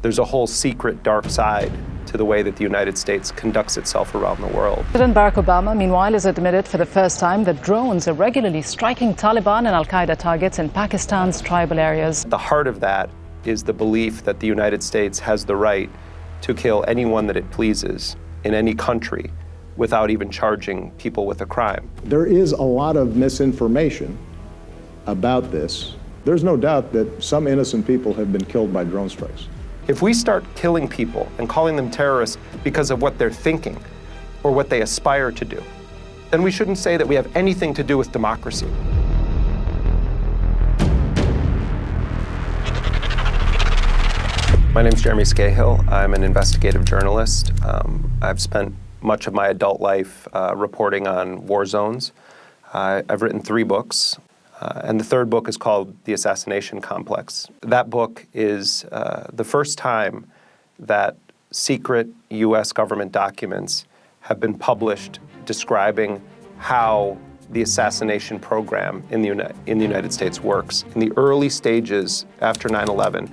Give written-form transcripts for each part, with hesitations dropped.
There's a whole secret dark side to the way that the United States conducts itself around the world. President Barack Obama, meanwhile, has admitted for the first time that drones are regularly striking Taliban and Al-Qaeda targets in Pakistan's tribal areas. The heart of that is the belief that the United States has the right to kill anyone that it pleases in any country without even charging people with a crime. There is a lot of misinformation about this. There's no doubt that some innocent people have been killed by drone strikes. If we start killing people and calling them terrorists because of what they're thinking or what they aspire to do, then we shouldn't say that we have anything to do with democracy. My name's Jeremy Scahill. I'm an investigative journalist. I've spent much of my adult life reporting on war zones. I've written 3 books. And the 3rd book is called The Assassination Complex. That book is the first time that secret U.S. government documents have been published describing how the assassination program in the United States works. In the early stages after 9/11,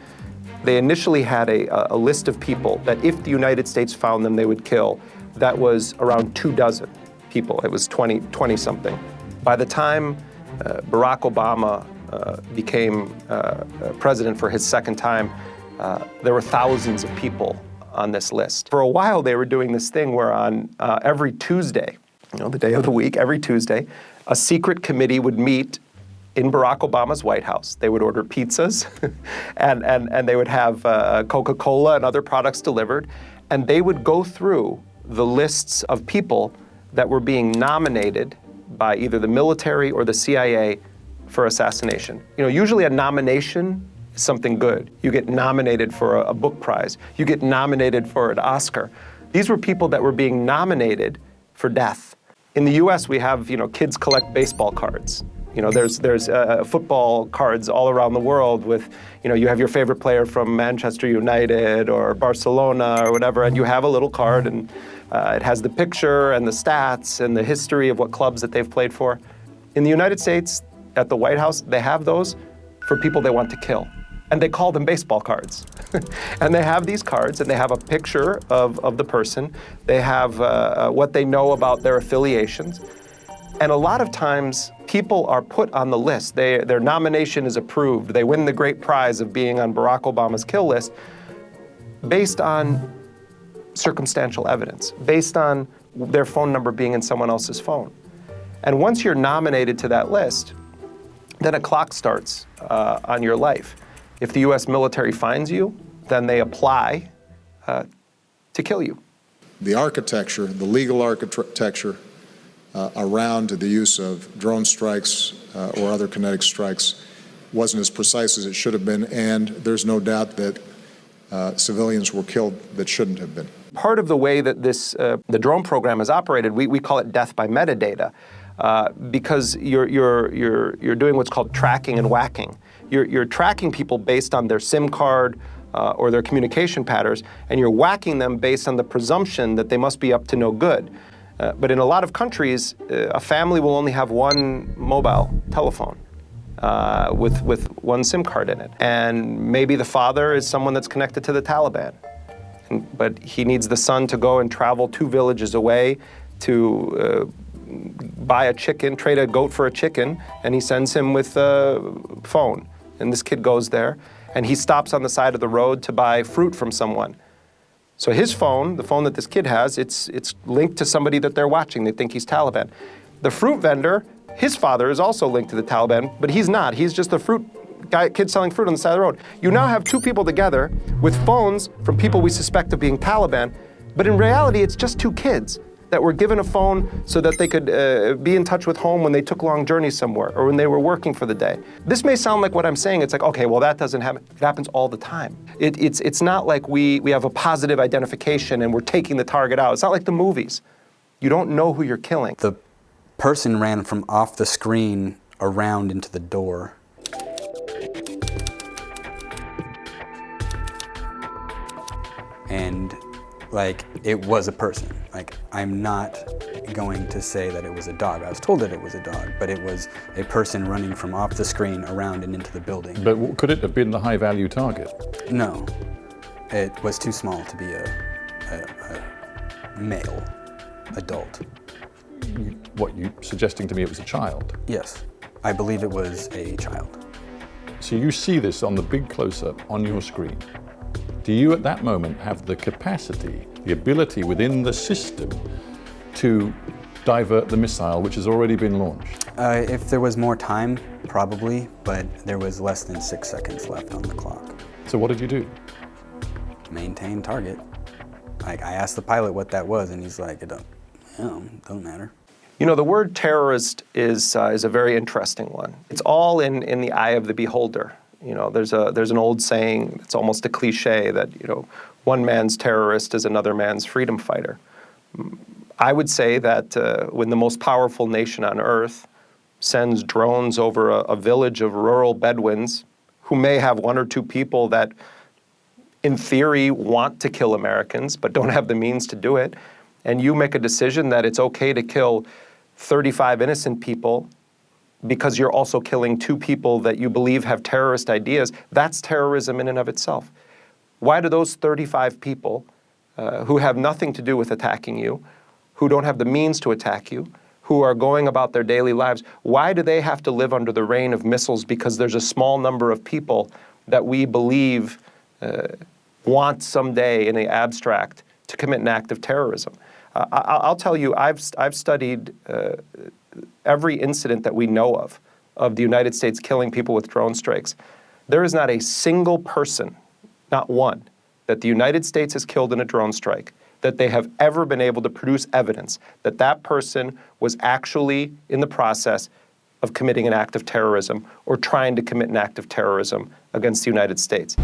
they initially had a list of people that if the United States found them, they would kill. That was around 24 people. It was 20-something. By the time Barack Obama became president for his 2nd time, there were thousands of people on this list. For a while, they were doing this thing where on every Tuesday, the day of the week, every Tuesday, a secret committee would meet in Barack Obama's White House. They would order pizzas and they would have Coca-Cola and other products delivered, and they would go through the lists of people that were being nominated by either the military or the CIA for assassination. Usually a nomination is something good. You get nominated for a book prize. You get nominated for an Oscar. These were people that were being nominated for death. In the US, we have, kids collect baseball cards. There's football cards all around the world with, you have your favorite player from Manchester United or Barcelona or whatever, and you have a little card, and it has the picture and the stats and the history of what clubs that they've played for. In the United States, at the White House, they have those for people they want to kill. And they call them baseball cards. And they have these cards, and they have a picture of the person. They have what they know about their affiliations. And a lot of times, people are put on the list. Their nomination is approved. They win the great prize of being on Barack Obama's kill list based on circumstantial evidence, based on their phone number being in someone else's phone. And once you're nominated to that list, then a clock starts on your life. If the U.S. military finds you, then they apply to kill you. The architecture, the legal architecture around the use of drone strikes or other kinetic strikes wasn't as precise as it should have been, and there's no doubt that civilians were killed that shouldn't have been. Part of the way that the drone program is operated, we call it death by metadata, because you're doing what's called tracking and whacking. You're tracking people based on their SIM card or their communication patterns, and you're whacking them based on the presumption that they must be up to no good. But in a lot of countries, a family will only have one mobile telephone with one SIM card in it. And maybe the father is someone that's connected to the Taliban. But he needs the son to go and travel 2 villages away to buy a chicken, trade a goat for a chicken, and he sends him with a phone. And this kid goes there, and he stops on the side of the road to buy fruit from someone. So his phone, the phone that this kid has, it's linked to somebody that they're watching. They think he's Taliban. The fruit vendor, his father is also linked to the Taliban, but he's not. He's just a kid selling fruit on the side of the road. You now have 2 people together with phones from people we suspect of being Taliban, but in reality, it's just 2 kids that were given a phone so that they could be in touch with home when they took long journeys somewhere or when they were working for the day. This may sound like what I'm saying. It's like, okay, well, that doesn't happen. It happens all the time. It's not like we have a positive identification and we're taking the target out. It's not like the movies. You don't know who you're killing. The person ran from off the screen around into the door. And it was a person. I'm not going to say that it was a dog. I was told that it was a dog, but it was a person running from off the screen around and into the building. But could it have been the high-value target? No. It was too small to be a male adult. What, you suggesting to me it was a child? Yes, I believe it was a child. So you see this on the big close-up on your screen. Do you at that moment have the capacity, the ability within the system to divert the missile which has already been launched? If there was more time, probably, but there was less than 6 seconds left on the clock. So what did you do? Maintain target. Like, I asked the pilot what that was, and he's like, it don't matter. You know, the word terrorist is a very interesting one. It's all in the eye of the beholder. You know, there's an old saying, it's almost a cliche, that, you know, one man's terrorist is another man's freedom fighter. I would say that when the most powerful nation on earth sends drones over a village of rural Bedouins who may have 1 or 2 people that in theory want to kill Americans but don't have the means to do it, and you make a decision that it's okay to kill 35 innocent people because you're also killing 2 people that you believe have terrorist ideas, that's terrorism in and of itself. Why do those 35 people who have nothing to do with attacking you, who don't have the means to attack you, who are going about their daily lives, why do they have to live under the rain of missiles because there's a small number of people that we believe want someday in the abstract to commit an act of terrorism? I'll tell you, I've studied every incident that we know of the United States killing people with drone strikes. There is not a single person, not one, that the United States has killed in a drone strike that they have ever been able to produce evidence that that person was actually in the process of committing an act of terrorism or trying to commit an act of terrorism against the United States.